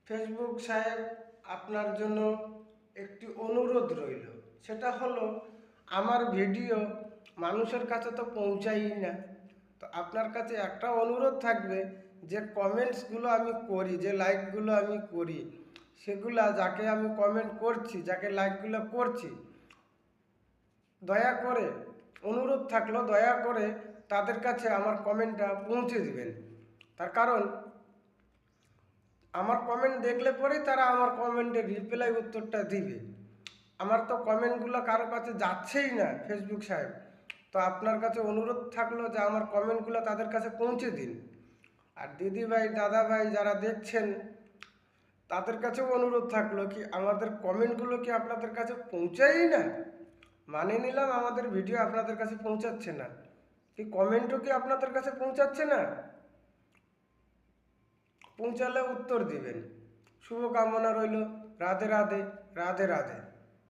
Facebook সাহেব, আপনার জন্য একটি অনুরোধ রইল। সেটা হলো, আমার ভিডিও মানুষের কাছে তো পৌঁছাই না। তো আপনার কাছে একটা অনুরোধ থাকবে, যে কমেন্টসগুলো আমি করি, যে লাইকগুলো আমি করি, সেগুলা যাকে আমি কমেন্ট করছি, যাকে লাইকগুলো করছি, দয়া করে অনুরোধ থাকলো, দয়া করে তাদের কাছে আমার কমেন্টটা পৌঁছে দিবেন। তার কারণ, আমার কমেন্ট দেখলে পরেই তারা আমার কমেন্টের রিপ্লাই উত্তরটা দিবে। আমার তো কমেন্টগুলো কারো কাছে যাচ্ছেই না ফেসবুক সাহেব। তো আপনার কাছে অনুরোধ থাকলো যে আমার কমেন্টগুলো তাদের কাছে পৌঁছে দিন। আর দিদি ভাই, দাদা ভাই যারা দেখছেন, তাদের কাছেও অনুরোধ থাকলো কি আমাদের কমেন্টগুলো কি আপনাদের কাছে পৌঁছায়ই না। মানে নিলাম আমাদের ভিডিও আপনাদের কাছে পৌঁছাচ্ছে না, কি কমেন্টও কি আপনাদের কাছে পৌঁছাচ্ছে না? পৌঁছালে উত্তর দিবেন। শুভকামনা রইল। রাধে রাধে, রাধে রাধে।